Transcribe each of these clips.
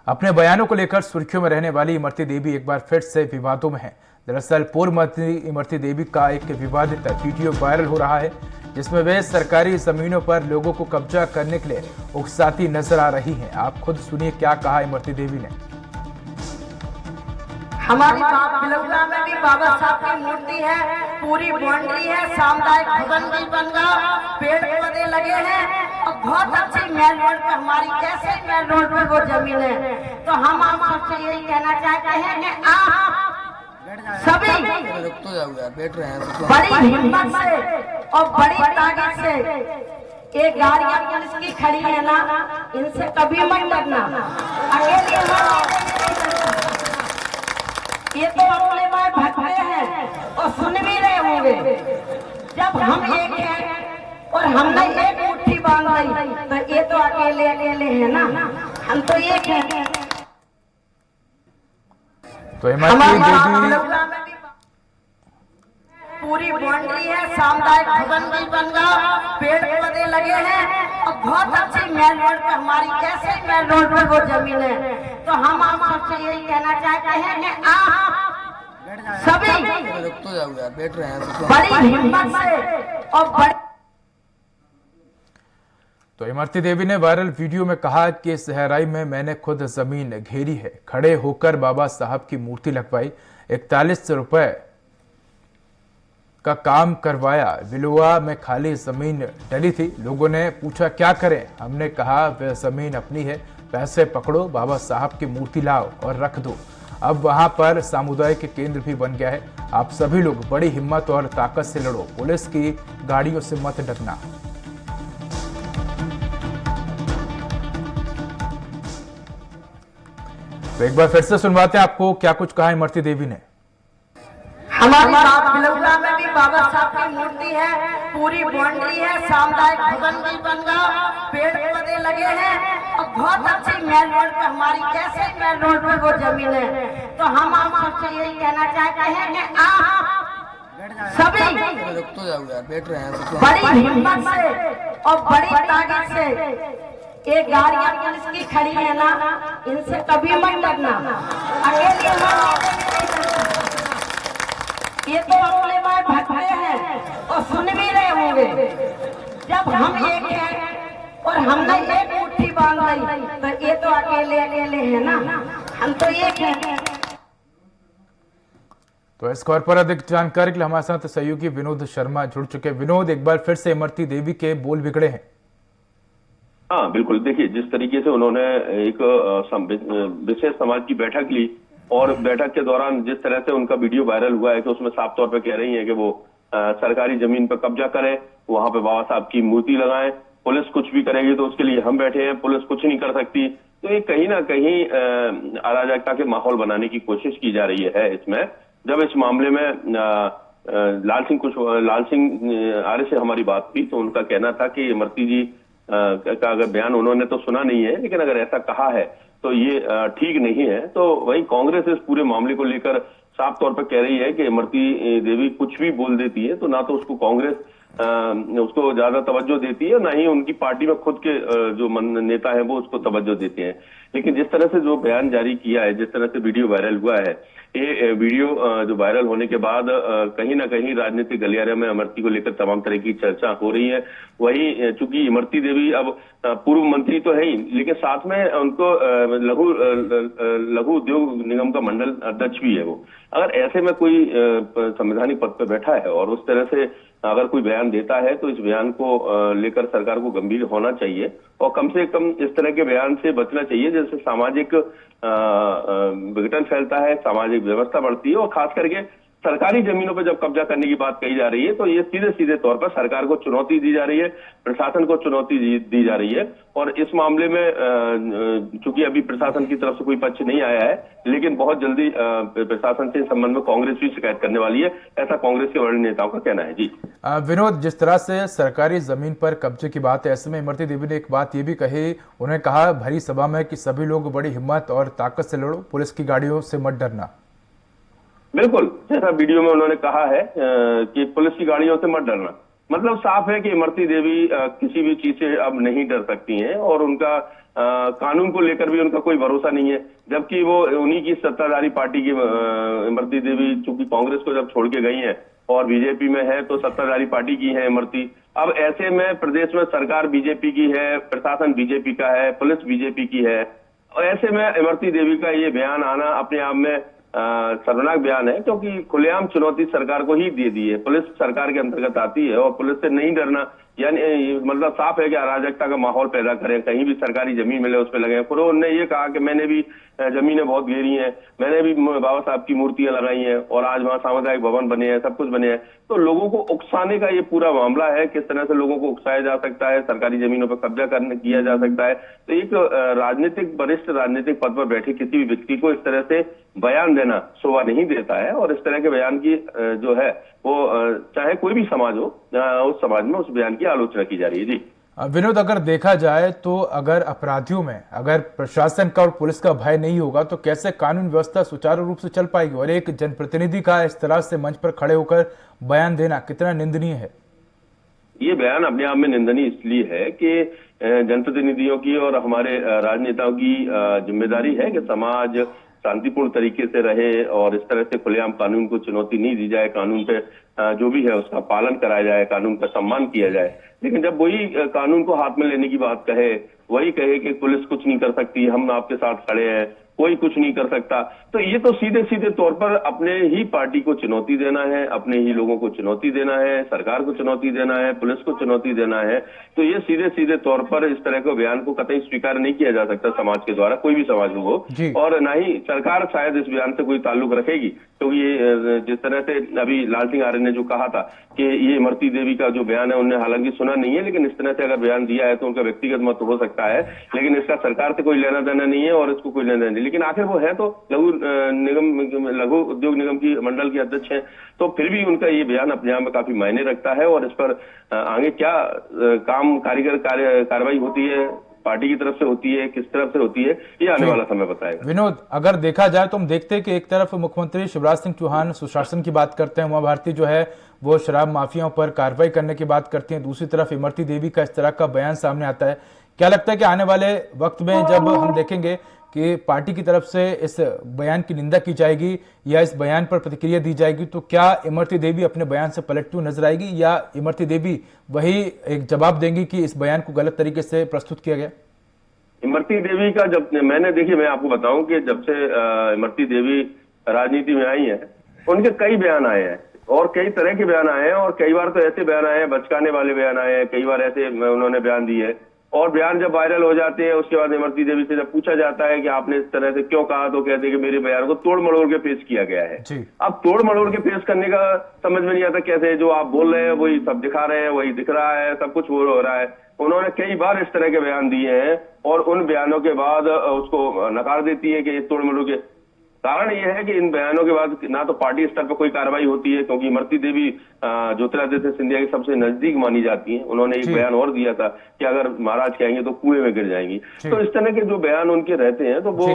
अपने बयानों को लेकर सुर्खियों में रहने वाली इमरती देवी एक बार फिर से विवादों में है। दरअसल पूर्व मंत्री इमरती देवी का एक विवादित वीडियो वायरल हो रहा है, जिसमें वे सरकारी जमीनों पर लोगों को कब्जा करने के लिए उकसाती नजर आ रही हैं। आप खुद सुनिए क्या कहा इमरती देवी ने। हमारी बिलौला में भी बाबा साहब की मूर्ति है, पूरी बाउंड्री है, सामुदायिक भवन भी बन गया, पेड़ पौधे लगे हैं और बहुत अच्छी मेन रोड पे हमारी कैसे मेन रोड पे वो जमीन है। तो हम आप सबसे यही कहना चाहते हैं कि आप सभी बड़ी हिम्मत से और बड़ी ताकत से एक गाड़ियां पुलिस की खड़ी है ना, इनसे कभी मत डरना। अकेले ये तो अपने में भटके हैं और सुन भी रहे होंगे। जब हम एक हैं और हमने एक मुट्ठी बांध ली तो ये तो अकेले अकेले हैं ना, हम तो एक हैं। तो इमरती देवी पूरी बाउंड्री है, सामुदायिक भवन भी बन गया, पेड़ पौधे लगे हैं और बहुत अच्छी मेन रोड पे हमारी कैसे मेन रोड पे वो जमीन है। तो हम आप सबसे यही कहना चाहते हैं कि आप सभी बड़ी हिम्मत से और बड़ी। तो इमरती देवी ने वायरल वीडियो में कहा कि सहराई में मैंने खुद जमीन घेरी है, खड़े होकर बाबा साहब की मूर्ति लगवाई, 41 रुपए का काम करवाया, विलुआ में खाली जमीन डली थी, लोगों ने पूछा क्या करें, हमने कहा वह जमीन अपनी है, पैसे पकड़ो, बाबा साहब की मूर्ति लाओ और रख दो। अब वहां पर सामुदायिक केंद्र भी बन गया है। आप सभी लोग बड़ी हिम्मत और ताकत से लड़ो, पुलिस की गाड़ियों से मत डरना। तो एक बार फिर से सुनवाते हैं आपको क्या कुछ कहा इमरती देवी ने। हमारी बिलौला में भी बाबा साहब की मूर्ति है, पूरी बाउंड्री है, सामुदायिक भवन भी बन गया, पेड़ पौधे लगे हैं और बहुत अच्छी मेन रोड पे हमारी कैसे मेन रोड पे वो जमीन है। तो हम आप सबसे यही कहना चाहते हैं कि आप सभी बड़ी हिम्मत से और बड़ी ताकत से एक गाड़ियां पुलिस की खड़ी है ना, इनसे कभी मत डरना। अकेले ये तो अपने में भटके हैं और सुन भी रहे होंगे। जब हम एक हैं और हमने एक मुट्ठी बांध ली तो ये तो अकेले अकेले हैं ना, हम तो एक हैं। तो इस खबर पर अधिक जानकारी के लिए हमारे साथ सहयोगी विनोद शर्मा जुड़ चुके हैं। विनोद, एक बार फिर से इमरती देवी के बोल बिगड़े हैं। हाँ बिल्कुल, देखिए जिस तरीके से उन्होंने एक विशेष समाज की बैठक ली और बैठक के दौरान जिस तरह से उनका वीडियो वायरल हुआ है कि उसमें साफ तौर पे कह रही है कि वो सरकारी जमीन पर कब्जा करें, वहां पे बाबा साहब की मूर्ति लगाएं, पुलिस कुछ भी करेगी तो उसके लिए हम बैठे हैं, पुलिस कुछ नहीं कर सकती। तो ये कहीं ना कहीं अराजकता के माहौल बनाने की कोशिश की जा रही है इसमें। जब इस मामले में लाल सिंह आर्य से हमारी बात हुई तो उनका कहना था कि इमरती जी का अगर बयान उन्होंने तो सुना नहीं है, लेकिन अगर ऐसा कहा है तो ये ठीक नहीं है। तो वहीं कांग्रेस इस पूरे मामले को लेकर साफ तौर पर कह रही है कि इमरती देवी कुछ भी बोल देती है, तो ना तो उसको कांग्रेस उसको ज्यादा तवज्जो देती है, ना ही उनकी पार्टी में खुद के जो नेता है वो उसको तवज्जो देते हैं। लेकिन जिस तरह से जो बयान जारी किया है, जिस तरह से वीडियो वायरल हुआ है, ये वीडियो जो वायरल होने के बाद कहीं ना कहीं राजनीतिक गलियारे में इमरती को लेकर तमाम तरह की चर्चा हो रही है। वही चूंकि इमरती देवी अब पूर्व मंत्री तो है ही, लेकिन साथ में उनको लघु उद्योग निगम का मंडल अध्यक्ष भी है वो। अगर ऐसे में कोई संवैधानिक पद पर बैठा है और उस तरह से अगर कोई बयान देता है तो इस बयान को लेकर सरकार को गंभीर होना चाहिए और कम से कम इस तरह के बयान से बचना चाहिए जिससे सामाजिक विघटन फैलता है, सामाजिक व्यवस्था बढ़ती है और खास करके सरकारी जमीनों पर जब कब्जा करने की बात कही जा रही है तो ये सीधे सीधे तौर पर सरकार को चुनौती दी जा रही है, प्रशासन को चुनौती दी जा रही है। और इस मामले में चूंकि अभी प्रशासन की तरफ से कोई पक्ष नहीं आया है, लेकिन बहुत जल्दी प्रशासन से इस संबंध में कांग्रेस भी शिकायत करने वाली है, ऐसा कांग्रेस के वरिष्ठ नेताओं का कहना है। जी विनोद, जिस तरह से सरकारी जमीन पर कब्जे की बात है, ऐसे में इमरती देवी ने एक बात ये भी कही, उन्होंने कहा भरी सभा में कि सभी लोग बड़ी हिम्मत और ताकत से लड़ो, पुलिस की गाड़ियों से मत डरना। बिल्कुल, जैसा वीडियो में उन्होंने कहा है कि पुलिस की गाड़ियों से मत डरना। मतलब साफ है कि इमरती देवी किसी भी चीज से अब नहीं डर सकती हैं और उनका कानून को लेकर भी उनका कोई भरोसा नहीं है, जबकि वो उन्हीं की सत्ताधारी पार्टी की इमरती देवी चूंकि कांग्रेस को जब छोड़ के गई हैं और बीजेपी में है तो सत्ताधारी पार्टी की है इमरती। अब ऐसे में प्रदेश में सरकार बीजेपी की है, प्रशासन बीजेपी का है, पुलिस बीजेपी की है, और ऐसे में इमरती देवी का ये बयान आना अपने आप में शर्मनाक बयान है, क्योंकि खुलेआम चुनौती सरकार को ही दे दी है। पुलिस सरकार के अंतर्गत आती है और पुलिस से नहीं डरना यानी मतलब साफ है कि अराजकता का माहौल पैदा करें, कहीं भी सरकारी जमीन मिले उस पर लगे। फिर उन्होंने ये कहा कि मैंने भी जमीनें बहुत घेरी हैं, मैंने भी बाबा साहब की मूर्तियां लगाई हैं और आज वहां सामुदायिक भवन बने हैं, सब कुछ बने हैं। तो लोगों को उकसाने का ये पूरा मामला है, किस तरह से लोगों को उकसाया जा सकता है, सरकारी जमीनों पर कब्जा किया जा सकता है। तो एक वरिष्ठ राजनीतिक पद पर बैठे किसी भी व्यक्ति को इस तरह से बयान देना शोभा नहीं देता है, और इस तरह के बयान की जो है वो चाहे कोई भी समाज हो, उस समाज में उस बयान की आलोचना की जा रही है। जी विनोद, अगर देखा जाए तो अगर अपराधियों में अगर प्रशासन का और पुलिस का भय नहीं होगा तो कैसे कानून व्यवस्था सुचारू रूप से चल पाएगी, और एक जनप्रतिनिधि का इस तरह से मंच पर खड़े होकर बयान देना कितना निंदनीय है? ये बयान अपने आप में निंदनीय इसलिए है कि जनप्रतिनिधियों की और हमारे राजनेताओं की जिम्मेदारी है कि समाज शांतिपूर्ण तरीके से रहे और इस तरह से खुलेआम कानून को चुनौती नहीं दी जाए, कानून पे जो भी है उसका पालन कराया जाए, कानून का सम्मान किया जाए। लेकिन जब वही कानून को हाथ में लेने की बात कहे, वही कहे कि पुलिस कुछ नहीं कर सकती, हम आपके साथ खड़े हैं, कोई कुछ नहीं कर सकता, तो ये तो सीधे सीधे तौर पर अपने ही पार्टी को चुनौती देना है, अपने ही लोगों को चुनौती देना है, सरकार को चुनौती देना है, पुलिस को चुनौती देना है। तो ये सीधे सीधे तौर पर इस तरह के बयान को कतई स्वीकार नहीं किया जा सकता समाज के द्वारा, कोई भी समाज हो, और ना ही सरकार शायद इस बयान से कोई ताल्लुक रखेगी, क्योंकि ये जिस तरह से अभी लाल सिंह आर्य ने जो कहा था कि ये इमरती देवी का जो बयान है उन्होंने हालांकि सुना नहीं है, लेकिन इस तरह से अगर बयान दिया है तो उनका व्यक्तिगत मत हो सकता है, लेकिन इसका सरकार से कोई लेना देना नहीं है और इसको कोई लेना देना नहीं। लेकिन आखिर वो है तो लघु उद्योग निगम की मंडल के अध्यक्ष हैं, तो फिर भी उनका ये बयान अपने आप में काफी मायने रखता है, और इस पर आगे क्या कार्रवाई होती है, पार्टी की तरफ से होती है, किस तरफ से होती है, ये आने वाला समय बताएगा। विनोद, अगर देखा जाए तो हम देखते हैं कि एक तरफ मुख्यमंत्री शिवराज सिंह चौहान सुशासन की बात करते हैं, उमा भारती जो है वो शराब माफियाओं पर कार्रवाई करने की बात करती हैं, दूसरी तरफ इमरती देवी का इस तरह का बयान सामने आता है। क्या लगता है कि आने वाले वक्त में जब हम देखेंगे कि पार्टी की तरफ से इस बयान की निंदा की जाएगी या इस बयान पर प्रतिक्रिया दी जाएगी, तो क्या इमरती देवी अपने बयान से पलटती नजर आएगी या इमरती देवी वही एक जवाब देंगी कि इस बयान को गलत तरीके से प्रस्तुत किया गया? इमरती देवी का जब मैं आपको बताऊं कि जब से इमरती देवी राजनीति में आई है, उनके कई बयान आए हैं और कई तरह के बयान आए हैं, और कई बार तो ऐसे बयान आए हैं, बचकाने वाले बयान आए हैं, कई बार ऐसे उन्होंने बयान दिए, और बयान जब वायरल हो जाते हैं उसके बाद इमरती देवी से जब पूछा जाता है कि आपने इस तरह से क्यों कहा, तो कहते हैं कि मेरे बयान को तोड़ मड़ोड़ के पेश किया गया है। अब तोड़ मड़ोड़ के पेश करने का समझ में नहीं आता कैसे, जो आप बोल रहे हैं वही सब दिखा रहे हैं, वही दिख रहा है, सब कुछ हो रहा है। उन्होंने कई बार इस तरह के बयान दिए हैं और उन बयानों के बाद उसको नकार देती है कि ये तोड़ मड़ोड़ के। कारण यह है कि इन बयानों के बाद ना तो पार्टी स्तर पर कोई कार्रवाई होती है, क्योंकि इमरती देवी ज्योतिरादित्य सिंधिया के सबसे नजदीक मानी जाती हैं। उन्होंने एक बयान और दिया था कि अगर महाराज कहेंगे तो कुएं में गिर जाएंगी। तो इस तरह के जो बयान उनके रहते हैं तो वो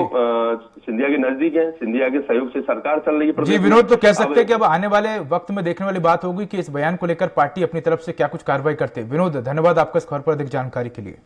सिंधिया के नजदीक हैं, सिंधिया के सहयोग से सरकार चल रही है। जी विनोद, तो कह सकते हैं कि अब आने वाले वक्त में देखने वाली बात होगी कि इस बयान को लेकर पार्टी अपनी तरफ से क्या कुछ कार्रवाई करते हैं। विनोद, धन्यवाद आपका इस खबर पर अधिक जानकारी के लिए।